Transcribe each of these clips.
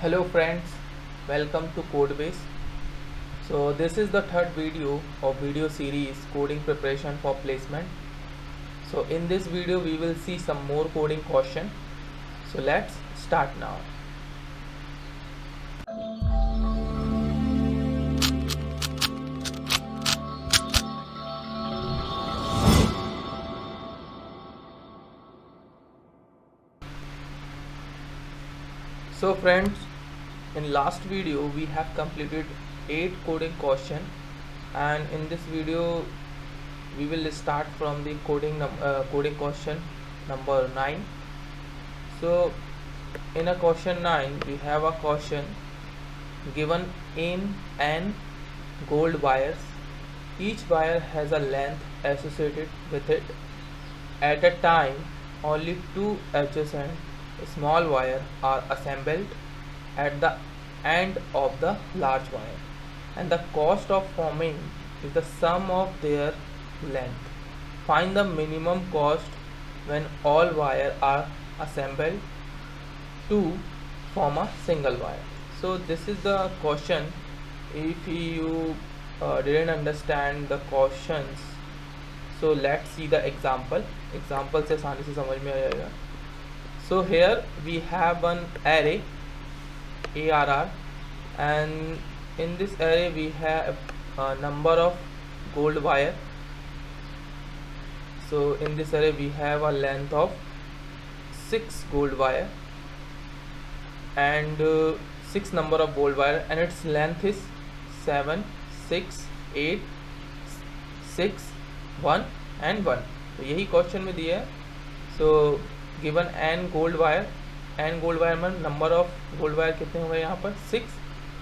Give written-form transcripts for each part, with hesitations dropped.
Hello friends, welcome to Codebase. So this is the third video of video series coding preparation for placement. So in this video we will see some more coding question. So let's start now. So friends, in last video we have completed 8 coding question, and in this video we will start from the coding question number 9. So in a question 9 we have a question given in n gold wires. Each wire has a length associated with it. At a time, only two adjacent small wires are assembled at the end of the large wire, and the cost of forming is the sum of their length. Find the minimum cost when all wires are assembled to form a single wire. So this is the question. If you didn't understand the questions, so let's see the example से आसानी से समझ में आ जाएगा. So here we have an array ARR, and in this array we have a number of gold wire. So in this array we have a length of 6 gold wire and 6 number of gold wire, and its length is 7, 6, 8, 6, 1 and 1. तो यही question में दिया है. So given n gold wire में number of gold wire कितने हुए यहाँ पर 6.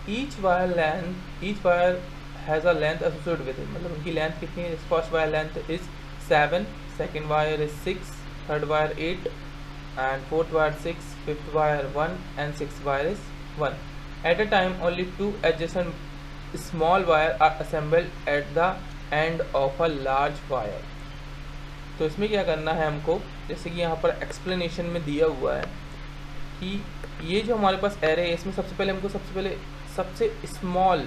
Each wire has a length associated with it, मतलब उनकी लेंथ कितनी है. First wire length is 7, second wire is 6, third wire 8 and fourth wire 6, fifth wire 1 and sixth wire is 1. At a time only two adjacent small wire are assembled at the end of a large wire. तो इसमें क्या करना है हमको, जैसे कि यहाँ पर एक्सप्लेनेशन में दिया हुआ है कि ये जो हमारे पास एरे है इसमें सबसे पहले सबसे स्मॉल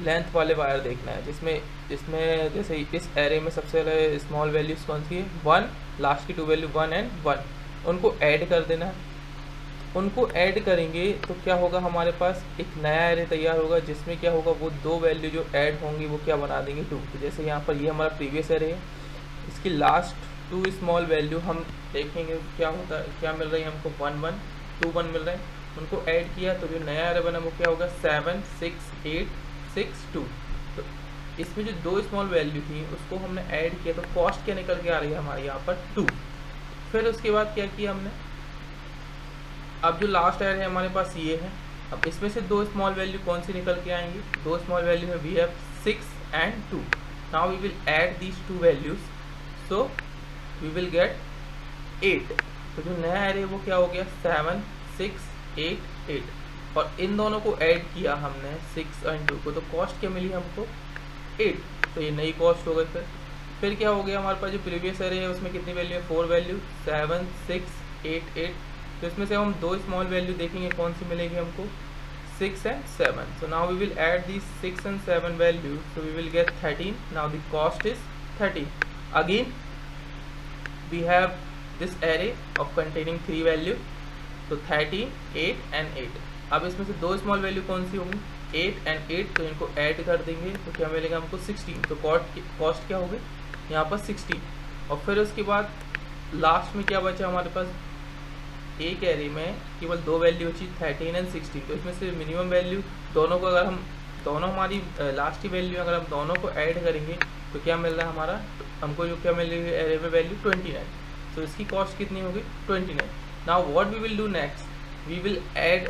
लेंथ वाले वायर देखना है, जिसमें जैसे इस एरे में सबसे पहले स्मॉल वैल्यूज कौन सी है 1, लास्ट की 2 वैल्यू 1 and 1, उनको ऐड कर देना है. उनको ऐड करेंगे तो क्या होगा, हमारे पास एक नया एरे तैयार होगा जिसमें क्या होगा, वो दो वैल्यू जो ऐड होंगी वो क्या बना देंगे 2. तो जैसे यहाँ पर ये हमारा प्रीवियस एरे है, इसकी लास्ट 2 स्मॉल वैल्यू हम देखेंगे क्या होता है, क्या मिल रही है हमको 1 1 2 1 मिल रहे हैं. उनको ऐड किया तो जो नया एरे बना वो क्या होगा 7 6 8 6 2. तो इसमें जो 2 स्मॉल वैल्यू थी उसको हमने ऐड किया तो कॉस्ट क्या निकल के आ रही है हमारे यहाँ पर 2. फिर उसके बाद क्या किया हमने, अब जो लास्ट एरे है हमारे पास ये है. अब इसमें से 2 स्मॉल वैल्यू कौन सी निकल के आएंगी, 2 स्मॉल वैल्यू है we have 6 and 2. Now we will add these 2 values, so we will get 8. तो जो नया एरे वो क्या हो गया 7 6 8 8, और इन दोनों को ऐड किया हमने 6 and 2 को, तो कॉस्ट क्या मिली हमको 8. तो ये नई कॉस्ट हो गई. फिर क्या हो गया, हमारे पास जो प्रीवियस एरे है उसमें कितनी वैल्यू है 4 वैल्यू 7 6 8 8. तो इसमें से हम 2 स्मॉल वैल्यू देखेंगे कौन सी मिलेगी हमको 6 and 7. So now we will add this 6 and 7 value, so we will get 13. Now the cost is 13. Again we have this array of containing 3 value, तो 13 8 and 8. अब इसमें से 2 स्मॉल वैल्यू कौन सी होंगी 8 and 8, तो इनको ऐड कर देंगे तो क्या मिलेगा हमको 16. तो कॉस्ट क्या होगी यहाँ पर 16. और फिर उसके बाद लास्ट में क्या बचा हमारे पास, एक एरे में केवल 2 वैल्यू बची 13 and 16. तो इसमें से मिनिमम वैल्यू दोनों को, अगर हम दोनों हमारी लास्ट की वैल्यू अगर हम दोनों को ऐड करेंगे तो क्या मिल रहा है हमारा, हमको जो क्या मिल रही है एरे में वैल्यू 29. तो इसकी कॉस्ट कितनी होगी 29. Now what we will do next, we will add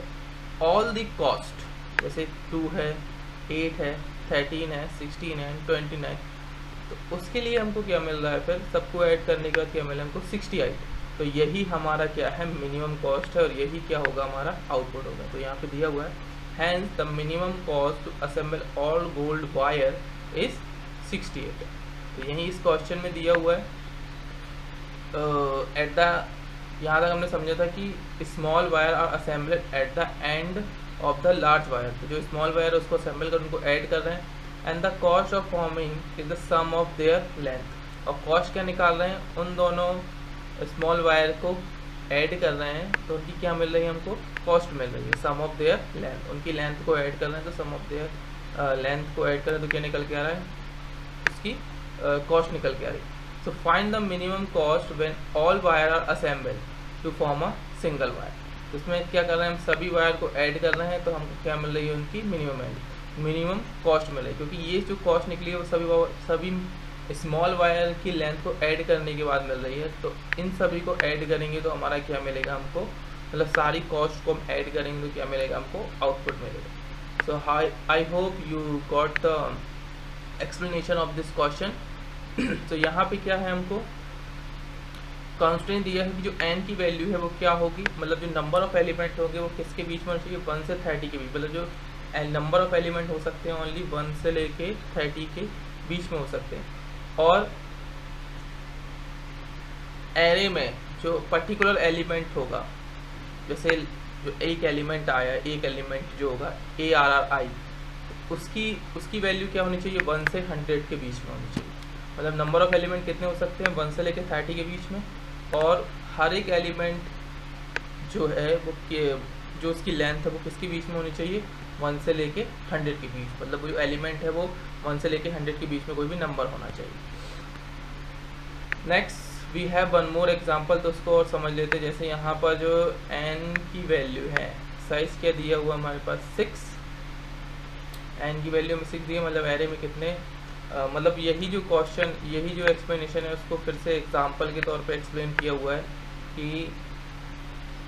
all the cost, जैसे 2 है 8 है 13 है 16 है 29. तो उसके लिए हमको क्या मिल रहा है, फिर सबको ऐड करने के बाद क्या मिला हमको 68. तो यही हमारा क्या है मिनिमम कॉस्ट है, और यही क्या होगा हमारा आउटपुट होगा. तो यहाँ पे दिया हुआ है hence the minimum cost to assemble all gold wire is 68. तो यही इस क्वेश्चन में दिया हुआ है. एट द यहाँ तक हमने समझा था कि small wire are assembled at the end of the large wire, तो जो स्मॉल वायर है उसको असेंबल कर उनको ऐड कर रहे हैं, and the cost of forming is the sum of their length, और कॉस्ट क्या निकाल रहे हैं, उन दोनों स्मॉल वायर को ऐड कर रहे हैं तो उनकी क्या मिल रही है हमको, कॉस्ट मिल रही है, सम ऑफ देयर लेंथ, उनकी लेंथ को ऐड कर रहे हैं तो सम ऑफ देयर लेंथ को ऐड करें तो क्या निकल के आ रहा है, उसकी कॉस्ट निकल के आ रही है। So find the minimum cost when all wire are assembled to form a single wire, तो इसमें क्या कर रहे हैं, हम सभी वायर को ऐड कर रहे हैं तो हमको क्या मिल रही है, उनकी मिनिमम कॉस्ट मिल रही है, क्योंकि ये जो कॉस्ट निकली है वो सभी स्मॉल वायर की लेंथ को ऐड करने के बाद मिल रही है, तो इन सभी को ऐड करेंगे तो हमारा क्या मिलेगा हमको, मतलब सारी कॉस्ट को हम ऐड करेंगे तो क्या मिलेगा हमको, आउटपुट मिलेगा। So I hope you got the explanation of this question. तो यहाँ पे क्या है, हमको कॉन्स्टेंट दिया है कि जो n की वैल्यू है वो क्या होगी, मतलब जो नंबर ऑफ एलिमेंट होंगे वो किसके बीच में होना चाहिए, 1 से 30 के बीच, मतलब जो नंबर ऑफ एलिमेंट हो सकते हैं ओनली 1 से लेके 30 के बीच में हो सकते हैं, और एरे में जो पर्टिकुलर एलिमेंट होगा, जैसे जो एक एलिमेंट आया, एक एलिमेंट जो होगा ARRI, उसकी वैल्यू क्या होनी चाहिए, 1 से 100 के बीच में होनी चाहिए, मतलब नंबर ऑफ एलिमेंट कितने हो सकते हैं, 1 से लेके 30 के बीच में, और हर एक एलिमेंट जो है वो जो उसकी लेंथ है वो किसके बीच में होनी चाहिए, 1 से लेके 100 के बीच, मतलब जो एलिमेंट है वो 1 से लेके 100 के बीच में कोई भी नंबर होना चाहिए। Next we have one more example, तो उसको और समझ लेते हैं। जैसे यहाँ पर जो n की वैल्यू है, साइज क्या दिया हुआ हमारे पास 6, n की वैल्यू में 6 दी है, मतलब एरे में कितने, मतलब यही जो क्वेश्चन, यही जो एक्सप्लेनेशन है उसको फिर से एग्जांपल के तौर पे एक्सप्लेन किया हुआ है कि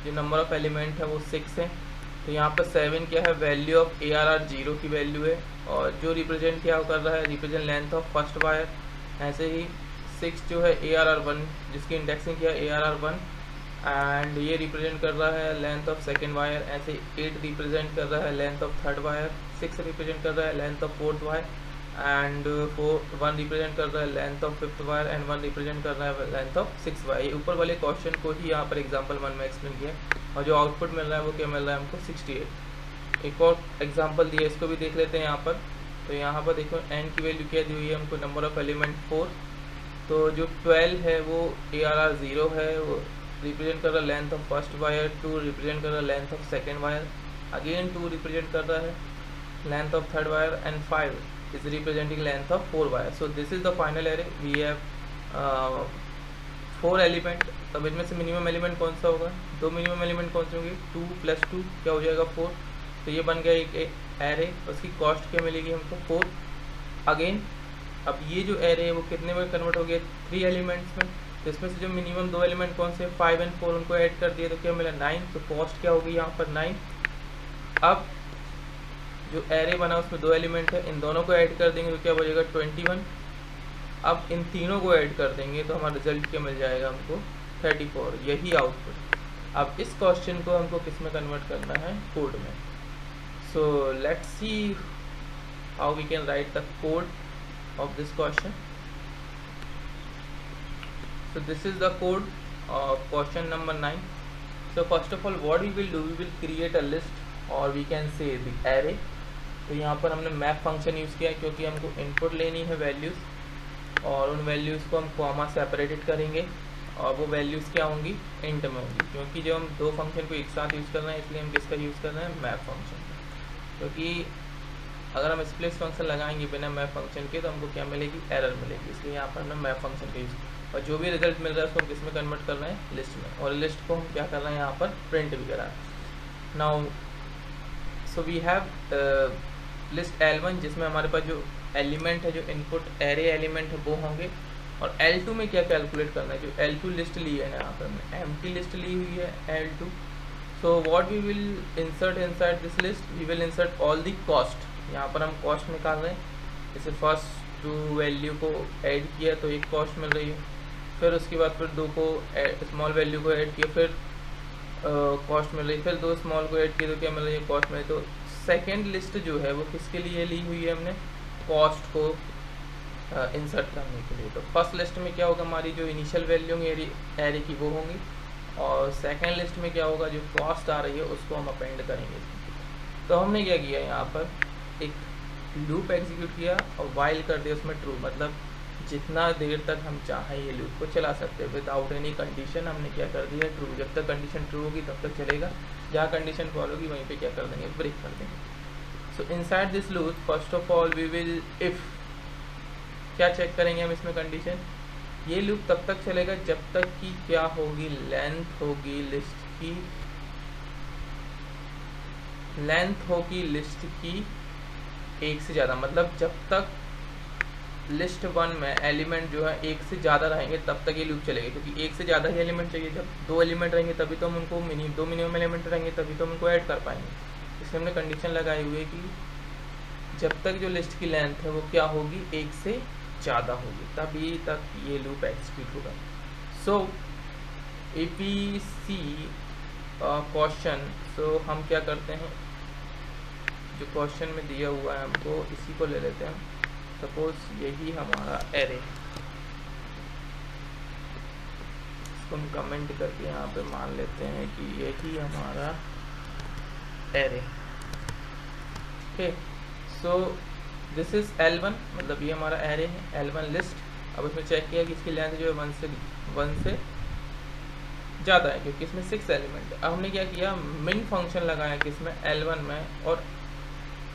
जो नंबर ऑफ एलिमेंट है वो 6 है, तो यहाँ पर 7 क्या है, वैल्यू ऑफ ARR 0 की वैल्यू है, और जो रिप्रेजेंट क्या कर रहा है, represent length of first wire, ऐसे ही 6 जो है ARR 1 जिसकी इंडेक्सिंग क्या है ARR 1, एंड ये रिप्रेजेंट कर रहा है लेंथ ऑफ सेकेंड वायर, ऐसे 8 रिप्रेजेंट कर रहा है length of third wire, 6 represent कर रहा है length of fourth wire, and 1 represent कर रहा है length of fifth wire, and 1 represent कर रहा है लेंथ ऑफ सिक्स वायर। ये ऊपर वाले क्वेश्चन को ही यहाँ पर एग्जांपल 1 में एक्सप्लेन किया, और जो आउटपुट मिल रहा है वो क्या मिल रहा है हमको, 68। एक और एग्जांपल दिया, इसको भी देख लेते हैं यहाँ पर। तो यहाँ पर देखो n की वैल्यू क्या दी हुई है हमको, नंबर ऑफ एलिमेंट 4, तो जो 12 है वो ARR 0 है, वो रिप्रेजेंट कर रहा है length of first wire, 2 represent कर रहा है length of second wire, again 2 represent कर रहा है length of third wire, and 5 is representing length of 4 wire. So this is the final array. We have 4 element. तब इनमें से मिनिमम एलिमेंट कौन सा होगा, 2 मिनिमम एलिमेंट कौन से होंगे, 2 + 2 क्या हो जाएगा 4, तो ये बन गया एक एरे, उसकी कॉस्ट क्या मिलेगी हमको 4। अगेन अब ये जो एरे है वो कितने में कन्वर्ट हो गया, 3 एलिमेंट्स में, तो इसमें से जो मिनिमम 2 एलिमेंट कौन से, 5 और 4, उनको ऐड कर दिए तो क्या मिला 9, तो कॉस्ट क्या होगी यहाँ पर 9। अब जो एरे बना उसमें 2 एलिमेंट है, इन दोनों को ऐड कर देंगे तो क्या बचेगा 21। अब इन तीनों को ऐड कर देंगे तो हमारा रिजल्ट क्या मिल जाएगा हमको 34, यही आउटपुट। अब इस क्वेश्चन को हमको किस में कन्वर्ट करना है, कोड में। So let's see how we can write the code of this question. So this is the code of question number 9. So first of all what we will do, we will create a list or we can say the array. तो यहाँ पर हमने map function use किया है क्योंकि हमको input लेनी है वैल्यूज़, और उन वैल्यूज़ को हम कॉमा सेपरेटेड करेंगे, और वो वैल्यूज़ क्या होंगी, इंट में होंगी, क्योंकि जब हम 2 फंक्शन को एक साथ यूज़ कर रहे हैं इसलिए हम किसका यूज़ कर रहे हैं, मैप फंक्शन। क्योंकि अगर हम स्प्लिस फंक्शन लगाएंगे बिना मैप फंक्शन के तो हमको क्या मिलेगी, एरर मिलेगी, इसलिए यहाँ पर हमने मैप फंक्शन का यूज़ किया, और जो भी रिजल्ट मिल रहा है उसको हम किस में कन्वर्ट कर रहे हैं, लिस्ट में, और लिस्ट को हम क्या कर रहे हैं यहाँ पर प्रिंट भी करा है। Now so we have list L1 जिसमें हमारे पास जो एलिमेंट है, जो इनपुट एरे एलिमेंट है वो होंगे, और L2 में क्या कैलकुलेट करना है, जो L2 लिस्ट ली है ना, यहाँ पर हमने एम्प्टी लिस्ट ली हुई है L2। So what we will insert inside this list, we will insert all the cost. यहाँ पर हम कॉस्ट निकाल रहे हैं, जैसे फर्स्ट 2 वैल्यू को ऐड किया तो एक कॉस्ट मिल रही है, फिर उसके बाद फिर 2 को स्मॉल वैल्यू को ऐड किया, फिर कॉस्ट मिल रही, फिर 2 स्मॉल को ऐड किया तो क्या मिल रही है, कॉस्ट मिल रही। तो सेकेंड लिस्ट जो है वो किसके लिए ली हुई है हमने, कॉस्ट को इंसर्ट करने के लिए। तो फर्स्ट लिस्ट में क्या होगा, हमारी जो इनिशियल वैल्यू होंगी एरे की वो होंगी, और सेकेंड लिस्ट में क्या होगा, जो कॉस्ट आ रही है उसको हम अपेंड करेंगे। तो हमने क्या किया, यहाँ पर एक लूप एग्जीक्यूट किया और वाइल कर दिया उसमें ट्रू, मतलब जितना देर तक हम चाहें ये लूप को चला सकते हैं विदाउट एनी कंडीशन। हमने क्या कर दिया, ट्रू। जब तक कंडीशन ट्रू होगी तब तक चलेगा, जहाँ कंडीशन फॉलो होगी वहीं पे क्या कर देंगे, ब्रेक कर देंगे। So inside this loop first of all we will if, क्या चेक करेंगे हम इसमें कंडीशन, ये लूप तब तक चलेगा जब तक कि क्या होगी, लेंथ होगी लिस्ट की, लेंथ होगी लिस्ट की एक से ज़्यादा, मतलब जब तक लिस्ट 1 में एलिमेंट जो है एक से ज़्यादा रहेंगे तब तक ये लूप चलेगा, क्योंकि एक से ज़्यादा ही एलिमेंट चाहिए। जब 2 एलिमेंट रहेंगे तभी तो हम उनको दो मिनिमम एलिमेंट रहेंगे तभी तो हम उनको ऐड कर पाएंगे। इसलिए हमने कंडीशन लगाई हुई है कि जब तक जो लिस्ट की लेंथ है वो क्या होगी, एक से ज़्यादा होगी, तभी तक ये लूप एग्जीक्यूट होगा। So if we see question, so हम क्या करते हैं, जो क्वेश्चन में दिया हुआ है हमको इसी को ले लेते हैं। सपोज यही हमारा एरे, इसको हम कमेंट करके यहाँ पे मान लेते हैं कि यही हमारा array. Okay, so this is L1, मतलब ये हमारा एरे है L1 लिस्ट। अब इसमें चेक किया कि इसकी लेंथ जो है 1 से ज़्यादा है, क्योंकि इसमें 6 एलिमेंट है। अब हमने क्या किया, मिन फंक्शन लगाया किसमें, L1 में, और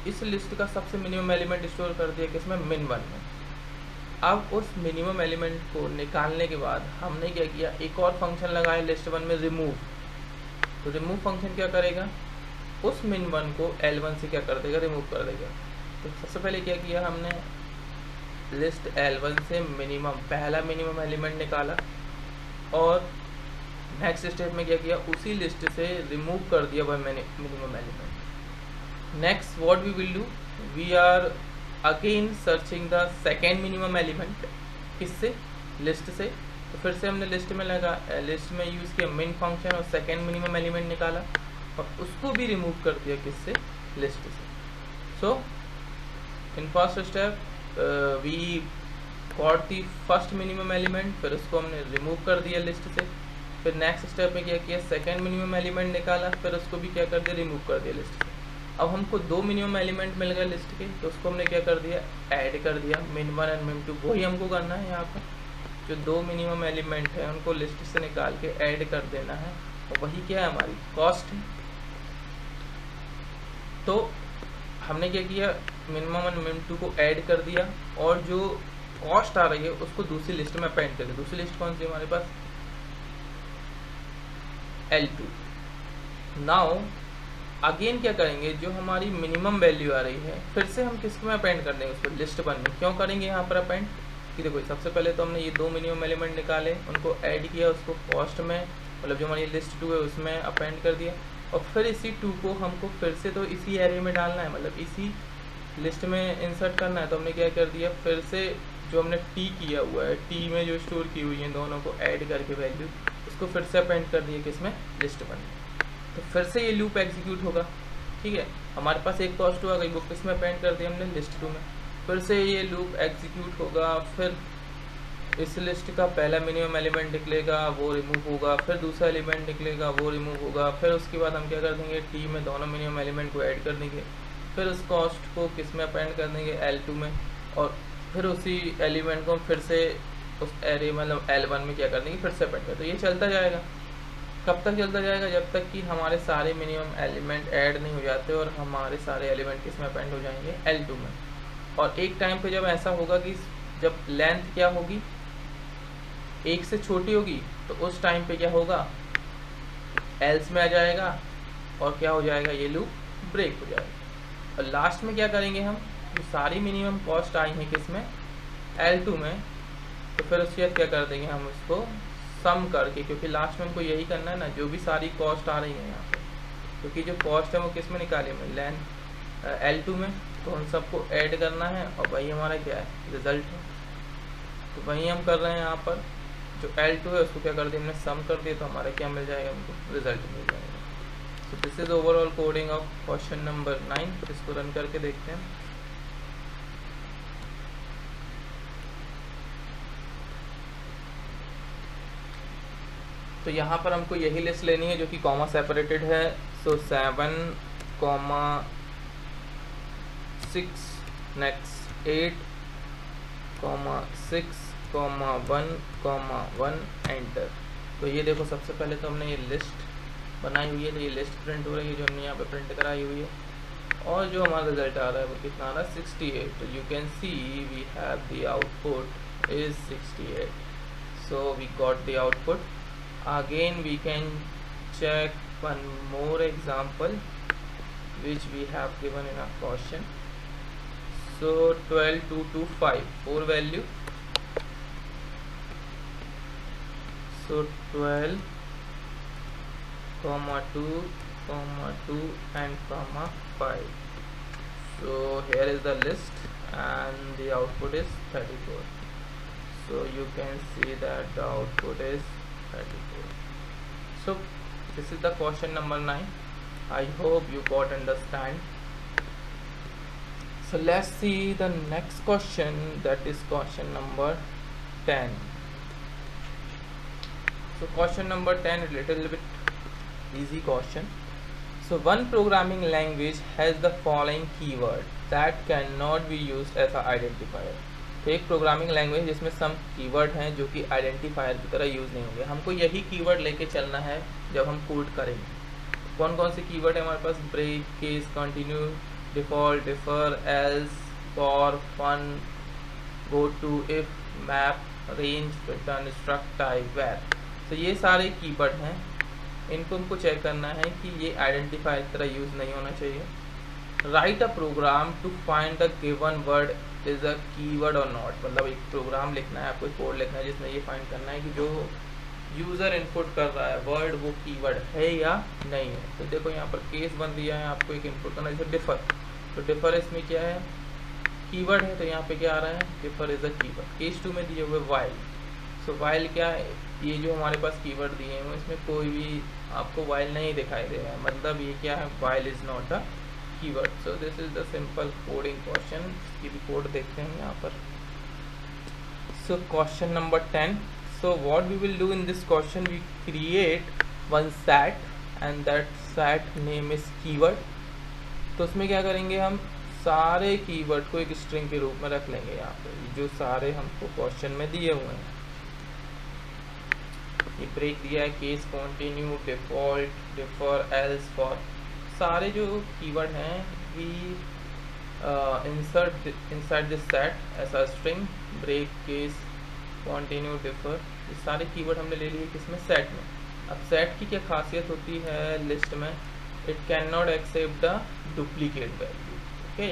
इस लिस्ट का सबसे मिनिमम एलिमेंट स्टोर कर दिया किसमें, min 1 में। अब उस मिनिमम एलिमेंट को निकालने के बाद हमने क्या किया, एक और फंक्शन लगाया लिस्ट 1 में, रिमूव। तो रिमूव फंक्शन क्या करेगा, उस min 1 को L1 से क्या कर देगा, रिमूव कर देगा। तो सबसे पहले क्या किया हमने, लिस्ट L1 से मिनिमम, पहला मिनिमम एलिमेंट निकाला, और नेक्स्ट स्टेप में क्या किया, उसी लिस्ट से रिमूव कर दिया वह minimum element. Next what we will do, we are again searching the second minimum element, किससे, लिस्ट से। तो फिर से हमने लिस्ट में लगा, लिस्ट में यूज़ किया मिन फंक्शन और सेकेंड मिनिमम एलिमेंट निकाला और उसको भी रिमूव कर दिया किससे, लिस्ट से। So in first step we got the first minimum element, फिर उसको हमने रिमूव कर दिया लिस्ट से। फिर नेक्स्ट स्टेप में क्या किया, सेकेंड मिनिमम एलिमेंट निकाला, फिर उसको भी क्या कर दिया, रिमूव कर दिया लिस्ट से। अब हमको 2 मिनिमम एलिमेंट मिल गए लिस्ट के, तो उसको हमने क्या कर दिया, ऐड कर दिया, min 1 एंड min 2। वही हमको करना है, यहाँ पर जो 2 मिनिमम एलिमेंट है उनको लिस्ट से निकाल के ऐड कर देना है, और वही क्या है, हमारी कॉस्ट है। तो हमने क्या किया, मिनिमम एंड min 2 को ऐड कर दिया, और जो कॉस्ट आ रही है उसको दूसरी लिस्ट में अपेंड कर दिया। दूसरी लिस्ट कौन सी हमारे पास, L2। नाउ अगेन क्या करेंगे, जो हमारी मिनिमम वैल्यू आ रही है फिर से हम किस में अपेंड कर देंगे, उसको लिस्ट 1 में। क्यों करेंगे यहाँ पर अपेंड, कि देखो सबसे पहले तो हमने ये 2 मिनिमम एलिमेंट निकाले, उनको ऐड किया, उसको कॉस्ट में, मतलब जो हमारी लिस्ट 2 है उसमें अपेंड कर दिया, और फिर इसी 2 को हमको फिर से तो इसी एरे में डालना है, मतलब इसी लिस्ट में इंसर्ट करना है। तो हमने क्या कर दिया, फिर से जो हमने टी किया हुआ है, टी में जो स्टोर की हुई है दोनों को ऐड करके वैल्यू, उसको फिर से अपेंड कर दिया किसमें, लिस्ट 1 में। तो फिर से ये लूप एग्जीक्यूट होगा, ठीक है। हमारे पास एक कॉस्ट आ गई, वो किस में अपेंड कर दिया हमने, लिस्ट 2 में। फिर से ये लूप एग्जीक्यूट होगा, फिर इस लिस्ट का पहला मिनिमम एलिमेंट निकलेगा, वो रिमूव होगा, फिर दूसरा एलिमेंट निकलेगा, वो रिमूव होगा, फिर उसके बाद हम क्या कर देंगे, टी में दोनों मिनिमम एलिमेंट को ऐड कर देंगे, फिर उस कॉस्ट को किस में अपेंड कर देंगे, L2 में, और फिर उसी एलिमेंट को फिर से उस एरे मतलब L1 में क्या कर देंगे, फिर से अपेंड कर। तो ये चलता जाएगा, कब तक चलता जाएगा, जब तक कि हमारे सारे मिनिमम एलिमेंट ऐड नहीं हो जाते और हमारे सारे एलिमेंट किस में अपेंड हो जाएंगे, L2 में। और एक टाइम पे जब ऐसा होगा कि जब लेंथ क्या होगी, 1 से छोटी होगी, तो उस टाइम पे क्या होगा, एल्स में आ जाएगा, और क्या हो जाएगा, ये लूप ब्रेक हो जाएगा। और लास्ट में क्या करेंगे हम, जो सारी मिनिमम कॉस्ट आई हैं किस में, L2 में, तो फिर उसके बाद क्या कर देंगे हम उसको सम करके, क्योंकि लास्ट में हमको यही करना है ना, जो भी सारी कॉस्ट आ रही है यहाँ पे, क्योंकि जो कॉस्ट है वो किस में निकाली है, लेंथ L2 में, तो उन सबको ऐड करना है, और वही हमारा क्या है, रिजल्ट है। तो वही हम कर रहे हैं यहाँ पर, जो L2 है उसको क्या कर दिया हमने, सम कर दिया, तो हमारा क्या मिल जाएगा, हमको रिजल्ट मिल जाएगा। तो this is overall coding of question number 9। इसको रन करके देखते हैं। तो यहाँ पर हमको यही लिस्ट लेनी है जो कि कॉमा सेपरेटेड है। सो 7, 6 नेक्स्ट 8 6 1 1 एंटर। तो ये देखो सबसे पहले तो हमने ये लिस्ट बनाई हुई है, तो ये लिस्ट प्रिंट हो रही है जो हमने यहाँ पे प्रिंट कराई हुई है, और जो हमारा रिजल्ट आ रहा है वो कितना आ रहा है 68। तो you can see we have the output is 68। So we got the output. Again we can check one more example which we have given in our question. So 12 2 to 5 4 value, so 12 comma 2 and comma 5. So here is the list and the output is 34. So you can see that the output is 34. So this is the question number 9. I hope you got understand. So let's see the next question, that is question number 10. So question number 10 is little bit easy question. So one programming language has the following keyword that cannot be used as an identifier. तो एक programming language जिसमें सम keyword हैं जो कि identifier की तरह use नहीं होंगे। हमको यही कीवर्ड लेके चलना है जब हम कोड करेंगे। कौन कौन से कीवर्ड है हमारे पास? Break, case, continue, default, defer, else, for, func, go to, if, map, range, return, struct, type, var. तो ये सारे कीवर्ड हैं, इनको हमको चेक करना है कि ये आइडेंटिफायर की तरह यूज़ नहीं होना चाहिए। Write a program to find the given word is a keyword और नॉट। मतलब एक प्रोग्राम लिखना है, आपको कोड लिखना है जिसमें ये फाइंड करना है कि जो यूज़र इनपुट कर रहा है वर्ड वो कीवर्ड है या नहीं है। तो देखो यहाँ पर केस 1 दिया है, आपको एक इनपुट करना है जैसे डिफर। तो डिफर इसमें क्या है? कीवर्ड है, तो यहाँ पे क्या आ रहा है? Differ is a keyword. Case 2 में दिए हुए वाइल। सो वाइल क्या है? ये जो हमारे पास कीवर्ड दिए हैं इसमें कोई भी आपको वाइल नहीं दिखाई दे रहा है, मतलब ये क्या है? While is not a keyword. So this is the simple coding question. इसकी भी कोड देखते हैं यहाँ पर। So question number 10। So what we will do in this question, we create one set and that set name is keyword. तो उसमें क्या करेंगे? हम सारे कीवर्ड को एक स्ट्रिंग के रूप में रख लेंगे यहाँ पे, जो सारे हमको क्वेश्चन में दिए हुए हैं। ये ब्रेक दिया है, case, continue, default, defer, else, for, सारे जो कीवर्ड हैं we insert inside this set as a string. Break, case, continue, defer, ये सारे कीवर्ड हमने ले लिए किसमें? सेट में। अब सेट की क्या खासियत होती है लिस्ट में? It can not accept the duplicate value. Okay,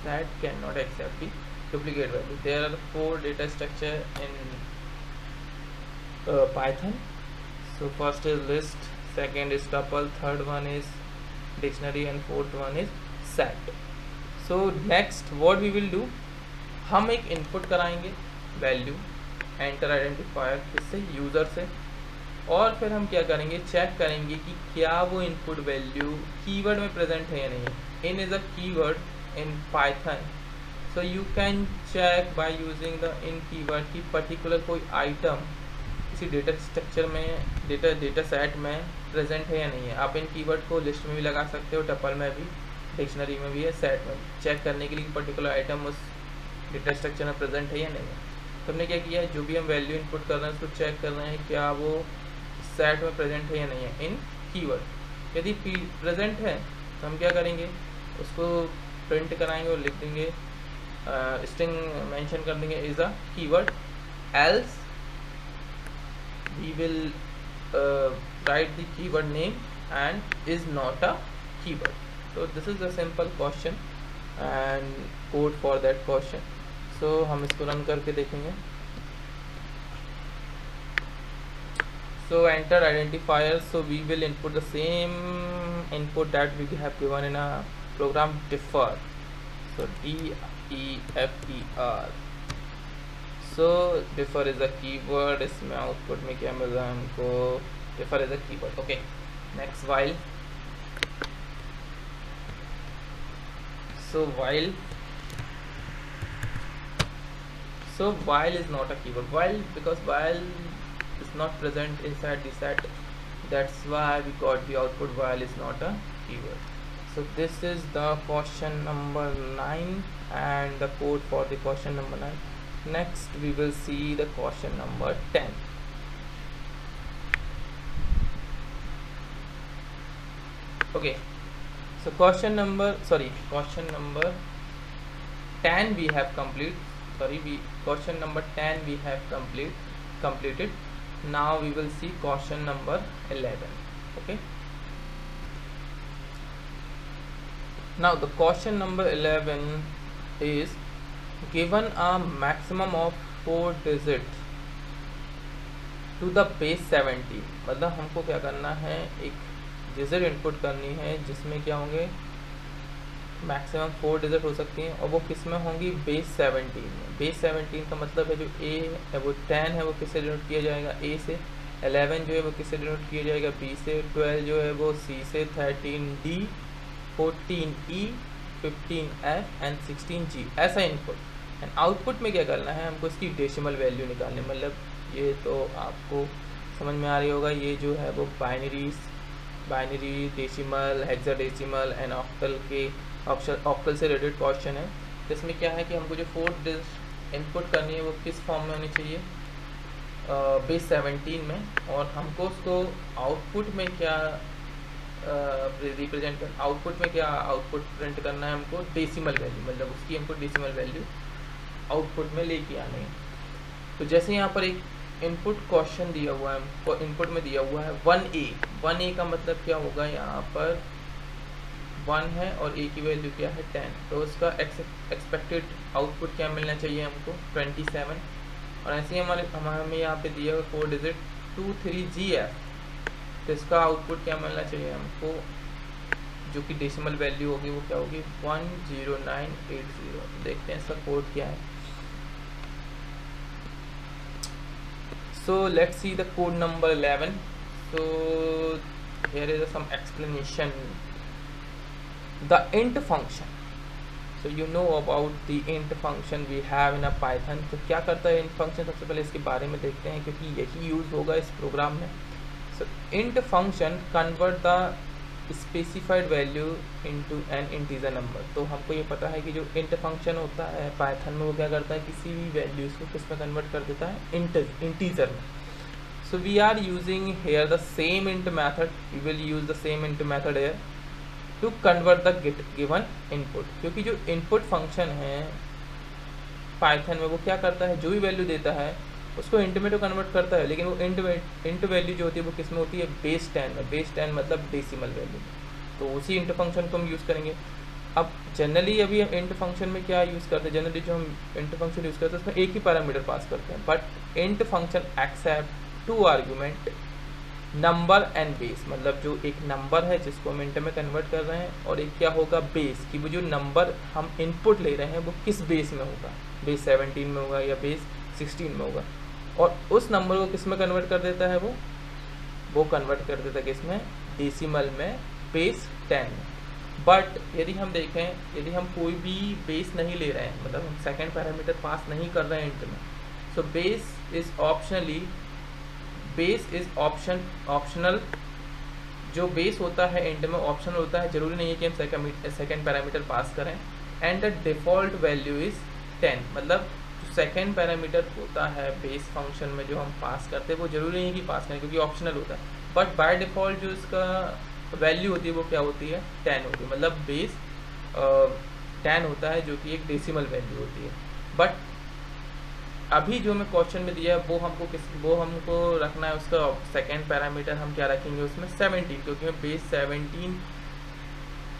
set can not accept the duplicate value. There are 4 data structure in Python. So first is list, second is tuple, third one is dictionary and fourth one is set. So next what we will do, हम एक input कराएंगे value enter identifier किससे? User से। और फिर हम क्या करेंगे? चेक करेंगे कि क्या वो इनपुट वैल्यू कीवर्ड में प्रेजेंट है या नहीं। In is a keyword in Python. So you can check by using the in keyword की पर्टिकुलर कोई आइटम किसी डेटा स्ट्रक्चर में, डेटा सेट में प्रेजेंट है या नहीं है। आप इन कीवर्ड को लिस्ट में भी लगा सकते हो, टपल में भी, डिक्शनरी में भी है, सेट में भी, चेक करने के लिए कि पर्टिकुलर आइटम उस डेटा स्ट्रक्चर में प्रेजेंट है या नहीं है। तो हमने क्या किया है? जो भी हम वैल्यू इनपुट कर रहे हैं उसको चेक कर रहे हैं क्या वो सेट में प्रेजेंट है या नहीं है इन कीवर्ड। यदि प्रेजेंट है तो हम क्या करेंगे? उसको प्रिंट कराएंगे और लिख देंगे, स्ट्रिंग मेंशन कर देंगे is a keyword. Else we will write the keyword name and is not a keyword. So this is a simple question and code for that question. So हम इसको रन करके देखेंगे। So enter identifier, so we will input the same input that we have given in a program differ. So DEFER. So defer is a keyword. इसमें output में क्या मिल रहा है हमको? Defer is a keyword. Okay, next while. So while is not a keyword. While because while is not present inside the set, that's why we got the output while is not a keyword. So this is the question number 9 and the code for the question number 9. Next we will see the question number 10. Okay, so question number 10 we have question number 10 we have completed. Now we will see question number 11. Okay, now the question number 11 is given a maximum of 4 digits to the base 70. मतलब हमको क्या करना है, एक digit input करनी है जिसमें क्या होंगे मैक्सिमम 4 डिजिट हो सकती हैं, और वो किस में होंगी, बेस 17 में। बेस 17 का मतलब है जो ए है वो 10 है वो किससे डिनोट किया जाएगा, ए से। 11 जो है वो किससे डिनोट किया जाएगा, बी से। 12 जो है वो सी से। 13 डी, 14 ई, 15 एफ एंड 16 जी, ऐसा इनपुट। एंड आउटपुट में क्या करना है, हमको इसकी डेसिमल वैल्यू निकालनी। मतलब ये तो आपको समझ में आ रही होगा, ये जो है वो binary, decimal, hexadecimal and octal से रिलेटेड क्वेश्चन है। तो इसमें क्या है कि हमको जो 4 डिजिट इनपुट करनी है वो किस फॉर्म में होनी चाहिए, बेस 17 में। और हमको उसको आउटपुट में क्या रिप्रेजेंट कर, आउटपुट में क्या आउटपुट प्रिंट करना है हमको, डेसिमल वैल्यू। मतलब उसकी हमको डेसिमल वैल्यू आउटपुट में लेके आनी है। तो जैसे यहाँ पर एक इनपुट क्वेश्चन दिया हुआ है, हमको इनपुट में दिया हुआ है 1A। 1A का मतलब क्या होगा, यहाँ पर 1 है और ए की वैल्यू क्या है 10। तो उसका एक्सपेक्टेड आउटपुट क्या मिलना चाहिए हमको, 27। और ऐसे ही हमें यहाँ पे दिया हुआ 4 डिजिट 23GF। तो इसका आउटपुट क्या मिलना चाहिए हमको, जो कि डेसिमल वैल्यू होगी वो क्या होगी, 10980। देखते हैं इसका कोड क्या है। So let's see the code number 11. So here is some explanation. The int function. So you know about the int function we have in a Python. तो क्या करता है int function, सबसे पहले इसके बारे में देखते हैं क्योंकि यही यूज होगा इस प्रोग्राम में। So int function convert the specified value into an integer number। तो हमको ये पता है कि जो int function होता है पाइथन में वो क्या करता है, किसी भी वैल्यूज को किस में कन्वर्ट कर देता है, इंटीजर में। So we are using here the same int method. We will use the same int method here to convert the given input। क्योंकि जो input function है पाइथन में वो क्या करता है, जो भी वैल्यू देता है उसको इंट में तो कन्वर्ट करता है, लेकिन वो इंट वैल्यू जो होती है वो किस में होती है, बेस 10 में। बेस 10 मतलब डेसिमल वैल्यू। तो उसी इंट फंक्शन को हम यूज़ करेंगे। अब जनरली अभी हम इंट फंक्शन में क्या यूज़ करते हैं, जनरली जो हम इंट फंक्शन यूज़ करते हैं उसमें एक ही पैरामीटर पास करते हैं। But int function accept 2 argument, number and base. मतलब जो एक नंबर है जिसको हम इंट में कन्वर्ट कर रहे हैं, और एक क्या होगा, बेस, कि वो जो नंबर हम इनपुट ले रहे हैं वो किस बेस में होगा, बेस 17 में होगा या बेस 16 में होगा। और उस नंबर को किस में कन्वर्ट कर देता है, वो कन्वर्ट कर देता है किस में, डेसिमल में, बेस 10 में। बट यदि हम देखें, यदि हम कोई भी बेस नहीं ले रहे हैं, मतलब हम सेकेंड पैरामीटर पास नहीं कर रहे हैं इंट में, सो बेस इज ऑप्शनल। जो बेस होता है इंट में ऑप्शनल होता है, जरूरी नहीं है कि हम सेकेंड पैरामीटर पास करें। And the default value is 10। मतलब सेकेंड पैरामीटर होता है बेस फंक्शन में जो हम पास करते हैं वो जरूरी नहीं है कि पास करें क्योंकि ऑप्शनल होता है। बट बाय डिफ़ॉल्ट जो इसका वैल्यू होती है वो क्या होती है, 10 होती है। मतलब बेस 10 होता है जो कि एक डेसिमल वैल्यू होती है। बट अभी जो हमें क्वेश्चन में दिया है वो हमको रखना है, उसका सेकेंड पैरामीटर हम क्या रखेंगे उसमें, 17, क्योंकि हमें बेस 17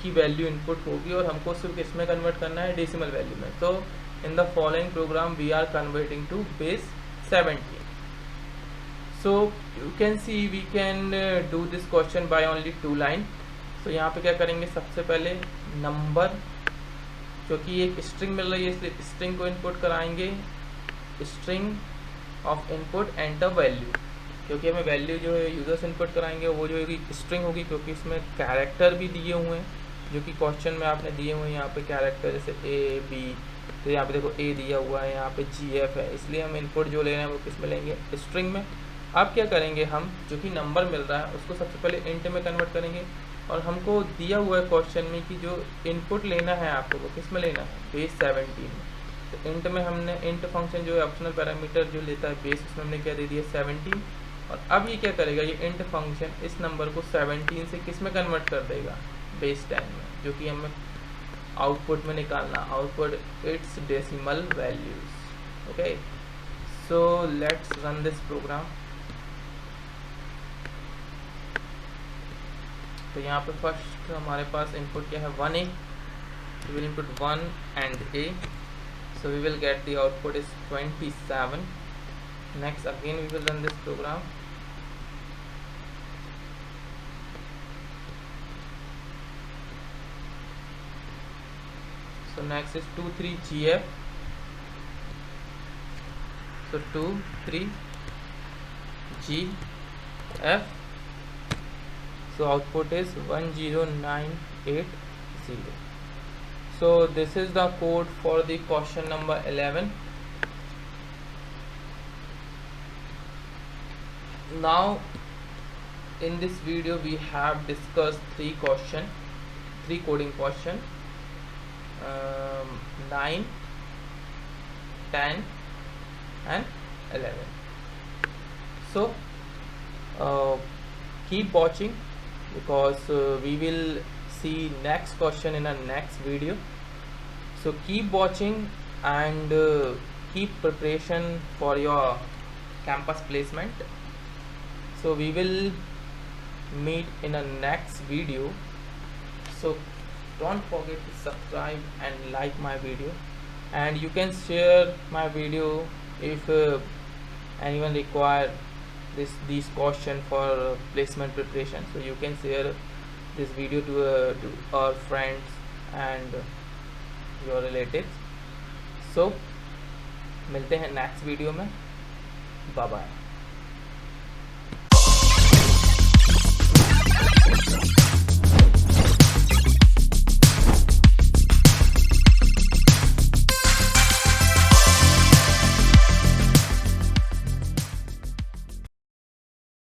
की वैल्यू इनपुट होगी और हमको सिर्फ किसमें कन्वर्ट करना है, डेसिमल वैल्यू में। तो in the following program we are converting to base 17। so you can see we can do this question by only 2 line। so यहाँ पे क्या करेंगे, सबसे पहले नंबर, क्योंकि एक स्ट्रिंग मिल रही है इसलिए स्ट्रिंग को इनपुट कराएंगे, string of input and the value. क्योंकि हमें वैल्यू जो है यूजर्स इनपुट कराएंगे वो जो है स्ट्रिंग होगी, क्योंकि इसमें कैरेक्टर भी दिए हुए हैं जो कि क्वेश्चन में आपने दिए हुए हैं। यहाँ पे कैरेक्टर जैसे ए बी, तो यहाँ पे देखो ए दिया हुआ है, यहाँ पे GF है, इसलिए हम इनपुट जो ले रहे हैं वो किस में लेंगे, स्ट्रिंग में। अब क्या करेंगे हम, जो कि नंबर मिल रहा है उसको सबसे पहले इंट में कन्वर्ट करेंगे और हमको दिया हुआ है क्वेश्चन में कि जो इनपुट लेना है आपको वो किस में लेना है, बेस 17 में। तो इंट में हमने इंट फंक्शन जो है ऑप्शनल पैरामीटर जो लेता है बेस, उसमें हमने क्या दे दिया 17। और अब ये क्या करेगा, ये इंट फंक्शन इस नंबर को 17 से किस में कन्वर्ट कर देगा, बेस 10 में, जो कि हमें आउटपुट में निकालना, output it's decimal values. Okay, so let's run this program. तो यहाँ पे फर्स्ट हमारे पास इनपुट क्या है 1a, we will input 1 and a, so we will get the output is 27. Next again we will run this program. So next is 2 3 gf, so 2 3 gf, so output is 10980. So this is the code for the question number 11. Now in this video we have discussed three coding question, 9, 10 and 11. So keep watching, because we will see next question in a next video. So keep watching and keep preparation for your campus placement. So we will meet in a next video. So don't forget to subscribe and like my video, and you can share my video if anyone require these question for placement preparation. So you can share this video to our friends and your relatives. So मिलते हैं next video में, bye bye.